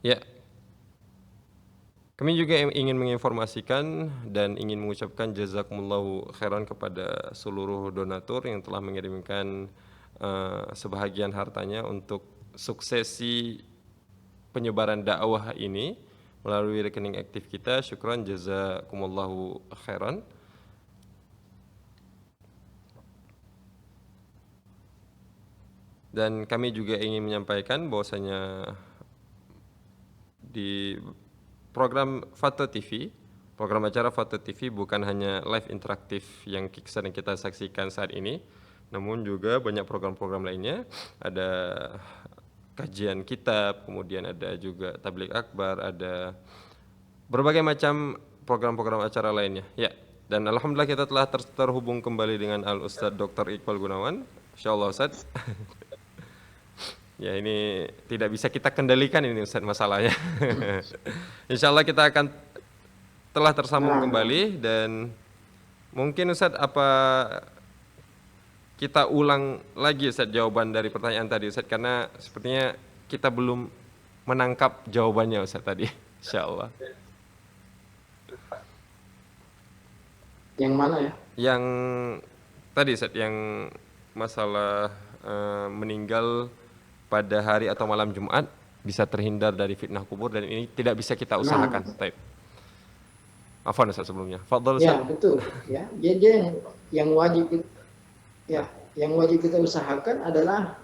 Ya, kami juga ingin menginformasikan dan ingin mengucapkan jazakumullahu khairan kepada seluruh donatur yang telah mengirimkan sebahagian hartanya untuk suksesi penyebaran dakwah ini melalui rekening aktif kita. Syukran, jazakumullahu khairan. Dan kami juga ingin menyampaikan bahwasanya di program Fatwa TV, program acara Fatwa TV bukan hanya live interaktif yang sering kita saksikan saat ini, namun juga banyak program-program lainnya. Ada kajian kitab, kemudian ada juga tabligh akbar, ada berbagai macam program-program acara lainnya. Ya, dan alhamdulillah kita telah terhubung kembali dengan Al-Ustadz Dr. Iqbal Gunawan. Insyaallah Ustadz. Ya, ini tidak bisa kita kendalikan ini Ustadz masalahnya. Insyaallah kita akan telah tersambung kembali, dan mungkin Ustadz apa kita ulang lagi Ustadz jawaban dari pertanyaan tadi Ustadz, karena sepertinya kita belum menangkap jawabannya Ustadz tadi. Insyaallah. Yang mana ya? Yang tadi Ustadz, yang masalah meninggal pada hari atau malam Jumat bisa terhindar dari fitnah kubur, dan ini tidak bisa kita usahakan. Baik. Afwan Ustaz sebelumnya. Fadhal Ustaz. Ya, betul. Ya, jadi yang wajib yang wajib kita usahakan adalah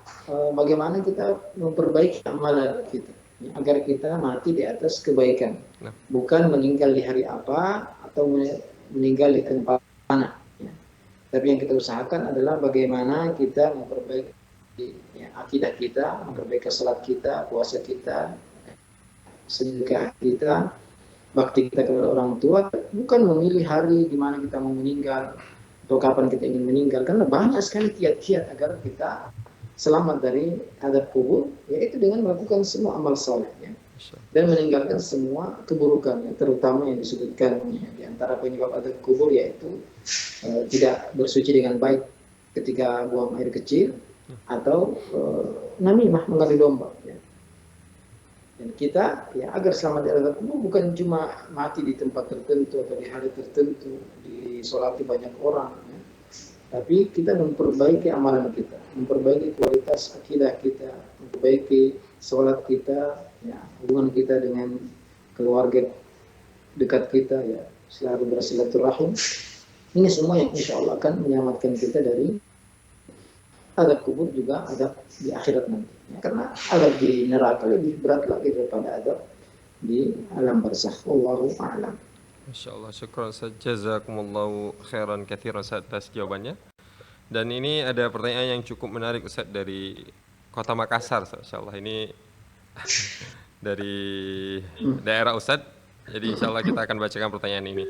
bagaimana kita memperbaiki amalan kita agar kita mati di atas kebaikan. Bukan meninggal di hari apa atau meninggal di tempat mana. Ya. Tapi yang kita usahakan adalah bagaimana kita memperbaiki akidah kita, memperbaiki salat kita, puasa kita, sedekah kita, bakti kita kepada orang tua. Bukan memilih hari di mana kita mau meninggal atau kapan kita ingin meninggal, karena banyak sekali kiat-kiat agar kita selamat dari azab kubur, yaitu dengan melakukan semua amal saleh dan meninggalkan semua keburukan, terutama yang disebutkan di antara penyebab azab kubur yaitu tidak bersuci dengan baik ketika buang air kecil atau namimah, mengadu domba. Dan kita agar selamat dari azab kubur bukan cuma mati di tempat tertentu atau di hari tertentu, disolati banyak orang, tapi kita memperbaiki amalan kita, memperbaiki kualitas akidah kita, memperbaiki sholat kita, hubungan kita dengan keluarga dekat kita, selalu bersilaturahim. Ini semua yang insya Allah akan menyelamatkan kita dari azab kubur, juga azab di akhirat nanti. Karena azab di neraka lebih berat lagi daripada azab di alam barzakh. Wallahu a'lam. Masya Allah, syukran Ustaz. Jazakumullahu khairan katsiran Ustaz atas jawabannya. Dan ini ada pertanyaan yang cukup menarik Ustaz dari Kota Makassar, Ustaz. Insya Allah ini dari daerah Ustaz. Jadi insya Allah kita akan bacakan pertanyaan ini.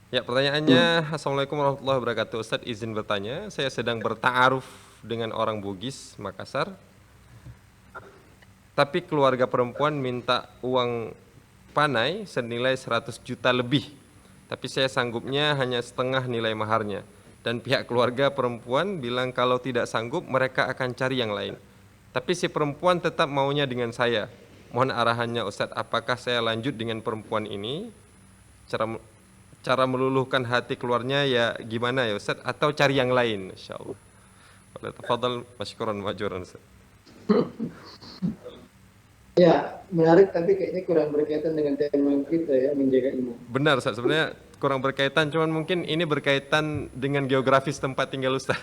Ya, pertanyaannya, Assalamualaikum warahmatullahi wabarakatuh. Ustaz izin bertanya, saya sedang berta'aruf dengan orang Bugis, Makassar. Tapi keluarga perempuan minta uang panai senilai 100 juta lebih. Tapi saya sanggupnya hanya setengah nilai maharnya. Dan pihak keluarga perempuan bilang kalau tidak sanggup mereka akan cari yang lain. Tapi si perempuan tetap maunya dengan saya. Mohon arahannya Ustadz, apakah saya lanjut dengan perempuan ini? Cara meluluhkan hati keluarnya ya gimana ya Ustadz? Atau cari yang lain insyaallah. Tafadhal masykuran majuran Ustadz. Ya, menarik tapi kayaknya kurang berkaitan dengan tema kita ya, menjaga iman. Benar Ustaz, sebenarnya kurang berkaitan, cuman mungkin ini berkaitan dengan geografis tempat tinggal Ustaz.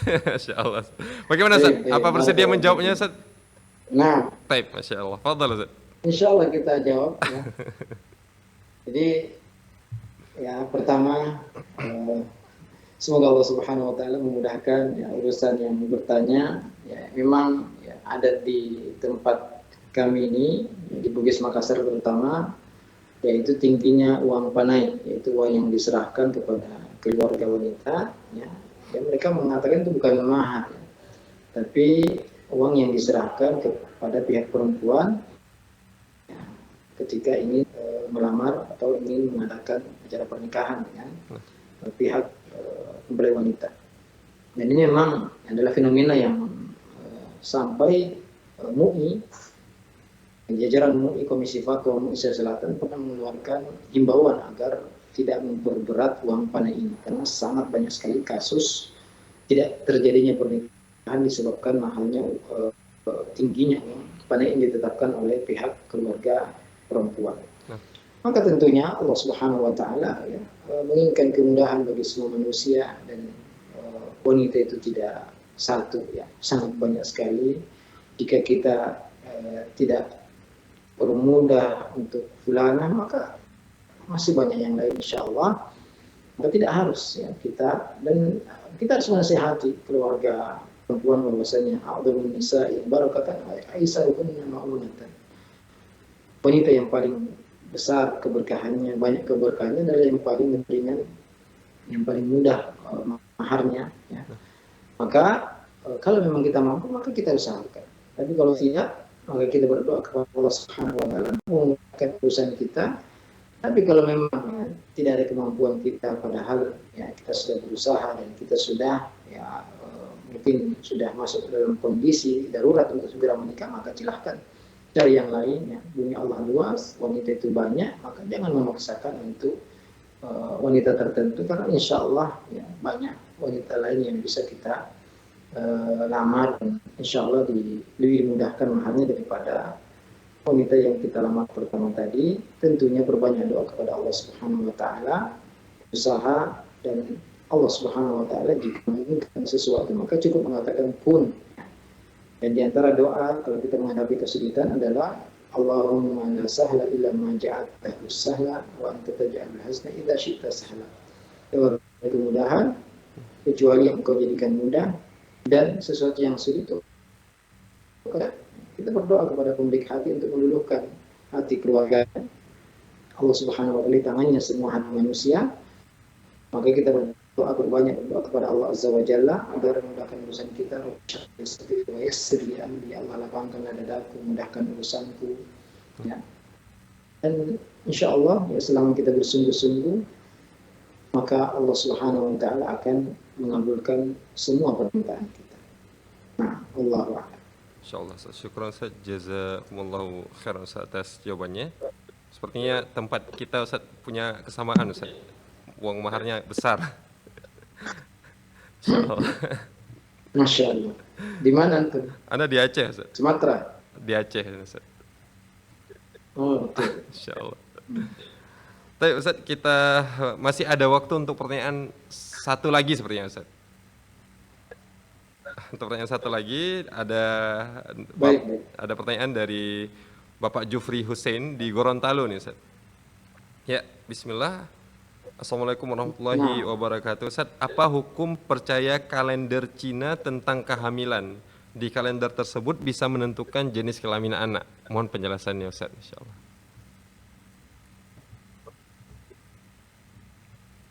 Masya Allah. Bagaimana Ustaz? Apa bersedia menjawabnya Ustaz? Nah, Baik, Masya Allah. Fadhal Ustaz. insya Allah kita jawab ya. Jadi ya pertama semoga Allah Subhanahu wa taala memudahkan ya, urusan yang bertanya. Ya, memang ya, ada di tempat kami ini di Bugis Makassar terutama, yaitu tingginya uang panai, yaitu uang yang diserahkan kepada keluarga wanita. Ya, dan mereka mengatakan itu bukan mahar, ya, tapi uang yang diserahkan kepada pihak perempuan ya, ketika ingin melamar atau ingin mengadakan acara pernikahan dengan pihak mempelai wanita. Dan ini memang adalah fenomena yang sampai MUI, jajaran MUI Komisi Fatwa MUI Selatan pernah mengeluarkan himbauan agar tidak memperberat uang panai ini karena sangat banyak sekali kasus tidak terjadinya pernikahan disebabkan mahalnya tingginya uang panai yang ditetapkan oleh pihak keluarga perempuan. Maka tentunya Allah Subhanahu wa taala ya, menginginkan kemudahan bagi semua manusia, dan wanita itu tidak satu ya, sangat banyak sekali. Jika kita tidak permudah untuk fulana, maka masih banyak yang lain insya Allah. Maka tidak harus ya kita, dan kita harus menasihati keluarga perempuan bahwasanya a'dhamun nisa'i barakatan aisarun ma'unatan. Wanita yang paling besar keberkahannya, banyak keberkahannya adalah yang paling ringan, yang paling mudah maharnya ya. Maka kalau memang kita mampu, maka kita usahakan. Tapi kalau tidak, maka kita berdoa kepada Allah Subhanahu wa taala mengurangkan urusan kita. Tapi kalau memang tidak ada kemampuan kita, padahal ya kita sudah berusaha dan kita sudah ya mungkin sudah masuk dalam kondisi darurat untuk segera menikah, maka silahkan cari yang lain ya. Bumi Allah luas, wanita itu banyak, maka jangan memaksakan untuk wanita tertentu, karena insya Allah ya, banyak wanita lain yang bisa kita lamar, dan insya Allah lebih dimudahkan mahalnya daripada wanita yang kita lamar pertama tadi. Tentunya berbanyak doa kepada Allah Subhanahu wa taala, usaha, dan Allah Subhanahu wa taala jika menginginkan sesuatu maka cukup mengatakan kun. Dan di antara doa kalau kita menghadapi kesulitan adalah Allahumma la sahla illa ma ja'altahu sahla wa anta taj'alul hazna idza syi'ta sahla. Ya, kemudahan kecuali yang Engkau jadikan mudah, dan sesuatu yang sulit itu kita berdoa kepada pemilik hati untuk meluluhkan hati keluarga. Allah Subhanahu wa taala tangannya semua hati manusia, maka kita berbanyak berdoa kepada Allah Azza wa Jalla agar memudahkan urusan kita. Ya Allah, lapangkanlah dadaku, mudahkan urusanku ya. Dan insya Allah ya, selama kita bersungguh-sungguh, maka Allah Subhanahu wa taala akan mengabulkan semua permintaan kita. Nah, Allahu a'lam. Insyaallah, syukran Ustaz, jazakumullahu khairan Ustaz atas jawabannya. Sepertinya tempat kita Ustaz punya kesamaan Ustaz. Uang maharnya besar. Insyaallah. Masya Allah. Di mana tuh? Anda di Aceh Ustaz? Sumatera. Di Aceh Ustaz. Oh, betul. Insyaallah. Tapi Ustaz, kita masih ada waktu untuk pertanyaan satu lagi sepertinya Ustaz. Untuk pertanyaan satu lagi, ada Baik. pertanyaan dari Bapak Jufri Hussein di Gorontalo nih Ustaz. Ya, bismillah. Assalamualaikum warahmatullahi Nah, wabarakatuh. Ustaz, apa hukum percaya kalender Cina tentang kehamilan? Di kalender tersebut bisa menentukan jenis kelamin anak. Mohon penjelasannya Ustaz, insyaallah.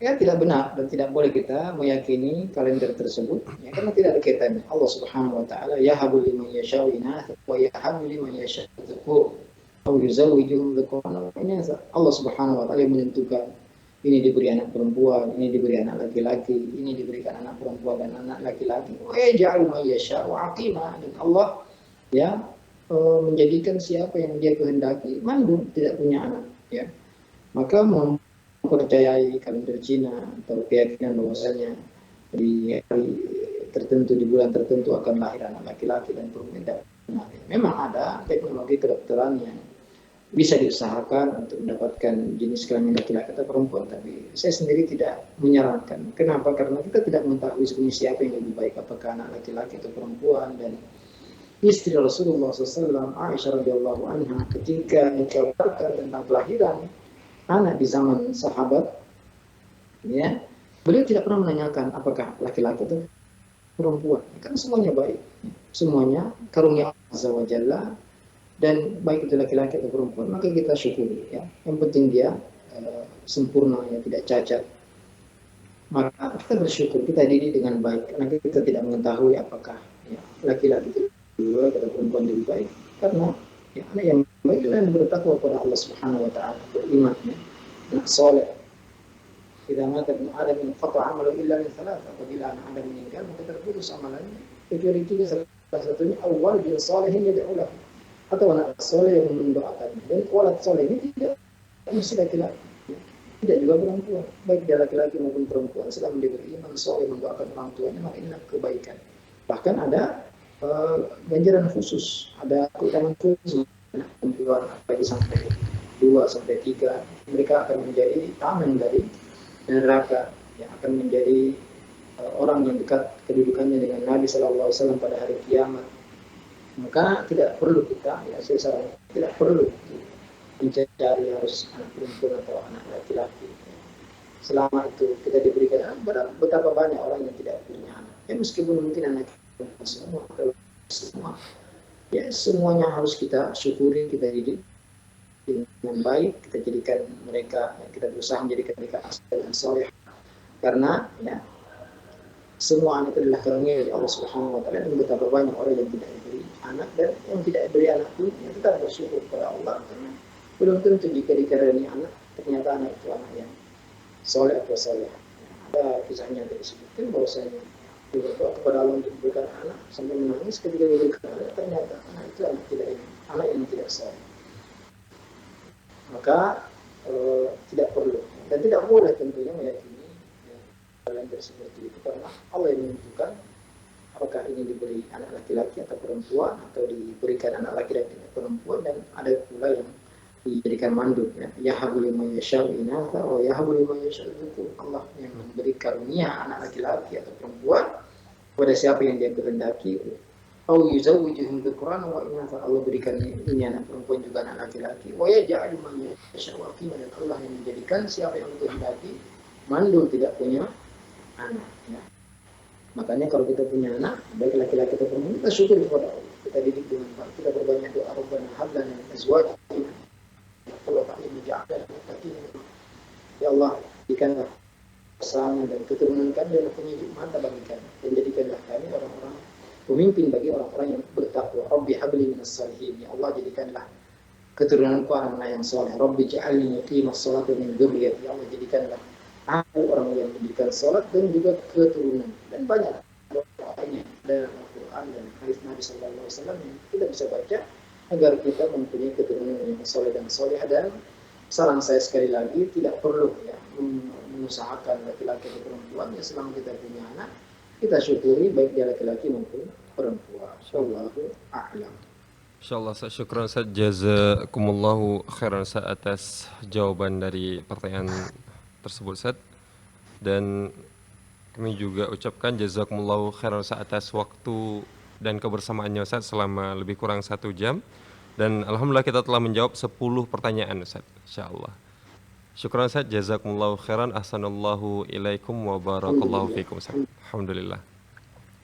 ya tidak benar dan tidak boleh kita meyakini kalender tersebut ya, karena tidak ada kaitannya. Allah Subhanahu wa taala yahabu liman yasha'u inatha wa yahabu liman yasha'u dhukur aw yuzawwijuhum dhukrana wa inatha. Allah Subhanahu wa taala yang menentukan ini diberi anak perempuan, ini diberi anak laki-laki, ini diberikan anak perempuan dan anak laki-laki. Wa yaj'alu man yasha'u aqima. Dan Allah ya menjadikan siapa yang dia kehendaki mandul, tidak punya anak ya. Maka mempercayai kalender Cina atau keyakinan bahwasanya di hari tertentu di bulan tertentu akan lahir anak laki-laki dan perempuan. Memang ada teknologi kedokteran yang bisa diusahakan untuk mendapatkan jenis kelamin laki-laki atau perempuan, tapi saya sendiri tidak menyarankan. Kenapa? Karena kita tidak mengetahui sebenarnya siapa yang lebih baik, apakah anak laki-laki atau perempuan. Dan istri Rasulullah SAW, Aisyah radhiyallahu anha, ketika dikabarkan tentang kelahiran anak di zaman sahabat, ya, beliau tidak pernah menanyakan apakah laki-laki atau perempuan, kan semuanya baik, semuanya karunia Allah Azza wa Jalla, dan baik itu laki-laki atau perempuan, maka kita syukuri ya. Yang penting dia sempurna, ya, tidak cacat. Maka kita bersyukur, kita didik dengan baik, karena kita tidak mengetahui apakah ya, laki-laki itu lebih baik atau perempuan lebih baik. Karena ya, anak yang baik adalah yang bertakwa kepada Allah Subhanahu wa taala, beriman ya, anak soleh. Idza mata ibnu Adam inqata 'amalu illa min thalath. Apabila anak Adam meninggal, maka terputus amalannya kecuali tiga, salah satunya awal bil salihin yad'u lahu, atau anak soleh yang mendoakan. Dan walad soleh ini tidak mesti laki-laki, tidak juga perempuan, baik dia laki-laki maupun perempuan, selama dia beriman soleh mendoakan orang tuanya, maka inilah kebaikan. Bahkan ada ganjaran khusus, ada keutamaan khusus anak perempuan, apalagi sampai 2 sampai 3, mereka akan menjadi taman dari neraka, yang akan menjadi orang yang dekat kedudukannya dengan Nabi Shallallahu Alaihi Wasallam pada hari kiamat. Maka tidak perlu kita, ya saya sarankan, tidak perlu mencari harus anak perempuan atau anak laki-laki. Selama itu kita diberikan anak, betapa banyak orang yang tidak punya anak. Ya meskipun mungkin anak semua, ya semuanya harus kita syukuri, kita didik dengan baik, kita jadikan mereka, kita berusaha menjadikan mereka asli dan soleh, karena ya semua anak adalah karunia dari Allah Subhanahu wa taala. Dan betapa banyak orang yang tidak diberi anak, dan yang tidak diberi anak pun ya kita bersyukur kepada Allah, karena belum tentu jika dikaruniai anak ternyata anak itu anak yang soleh atau soleh. Ada kisahnya dari disebutkan bahwasanya berdoa kepada Allah untuk memberikan anak sampai menangis ketika diberikan anak, ternyata anak itu anak yang tidak soleh. Maka tidak perlu dan tidak boleh tentunya meyakini kalender seperti itu, karena Allah yang menentukan apakah ini diberi anak laki-laki atau perempuan, atau diberikan anak laki-laki atau perempuan. Dan ada pula yang dijadikan mandub ya, yahabu liman yasha'u inatha wa yahabu liman yasha'u dhukur. Allah yang memberi karunia anak laki-laki atau perempuan kepada siapa yang dia kehendaki. Au yuzawwijuhum dhukrana wa inatha, Allah berikan ini anak perempuan juga anak laki-laki. Wa yaj'alu man yasha'u aqima, dan Allah yang menjadikan siapa yang kehendaki mandul, tidak punya anak ya. Makanya kalau kita punya anak, baik laki-laki atau perempuan, kita syukur kepada Allah, kita didik dengan baik, kita berbanyak doa, Rabbana hab lana min azwajina qurrata a'yun waj'alna lil muttaqina. Ya Allah, berikanlah pasangan dan keturunan kami dan penyujuk mata bagi kami, dan jadikanlah kami orang-orang pemimpin bagi orang-orang yang bertakwa. Rabbi habli minas salihin, ya Allah jadikanlah keturunanku anak yang soleh. Rabbi ja'alni muqimas sholati min dzurriyyati, ya Allah jadikanlah aku orang yang mendirikan sholat dan juga keturunan. Dan banyak doanya dalam Al-Quran dan hadis Nabi Sallallahu Alaihi Wasallam yang kita bisa baca agar kita mempunyai keturunan yang soleh dan soleh. Dan saran saya sekali lagi, tidak perlu ya mengusahakan laki-laki atau perempuan, ya selama kita punya anak, kita syukuri baik dia laki-laki maupun perempuan. Wallahu a'lam. Insyaallah, syukran Ustaz, jazakumullahu khairan Ustaz atas jawaban dari pertanyaan tersebut Ustaz. Dan kami juga ucapkan jazakumullahu khairan Ustaz atas waktu dan kebersamaannya Ustaz selama lebih kurang 1 jam. Dan alhamdulillah kita telah menjawab 10 pertanyaan Ustaz, insyaallah. Syukran Ustaz, jazakumullahu khairan, ahsanallahu ilaikum wa barakallahu fikum Ustaz. Alhamdulillah.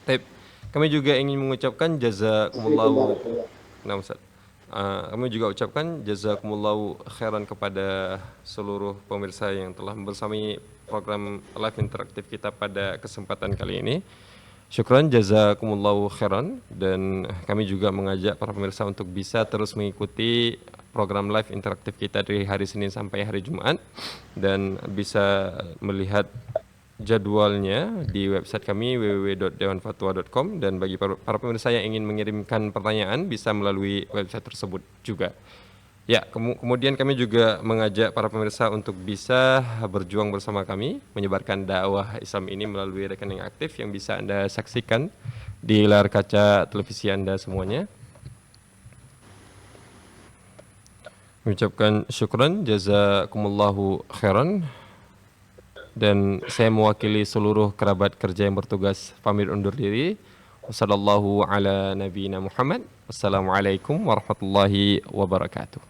Baik, kami juga ingin mengucapkan jazakumullahu. Nah Ustaz, kami juga ucapkan jazakumullahu khairan kepada seluruh pemirsa yang telah bersamai program live interaktif kita pada kesempatan kali ini. Syukran jazakumullahu khairan, dan kami juga mengajak para pemirsa untuk bisa terus mengikuti program live interaktif kita dari hari Senin sampai hari Jumat, dan bisa melihat jadwalnya di website kami www.dewanfatwa.com, dan bagi para pemirsa yang ingin mengirimkan pertanyaan bisa melalui website tersebut juga. Ya, kemudian kami juga mengajak para pemirsa untuk bisa berjuang bersama kami menyebarkan dakwah Islam ini melalui rekening aktif yang bisa Anda saksikan di layar kaca televisi Anda semuanya. Mengucapkan syukran, jazakumullahu khairan, dan saya mewakili seluruh kerabat kerja yang bertugas pamit undur diri. Wassallallahu ala nabiyina Muhammad. Wassalamualaikum warahmatullahi wabarakatuh.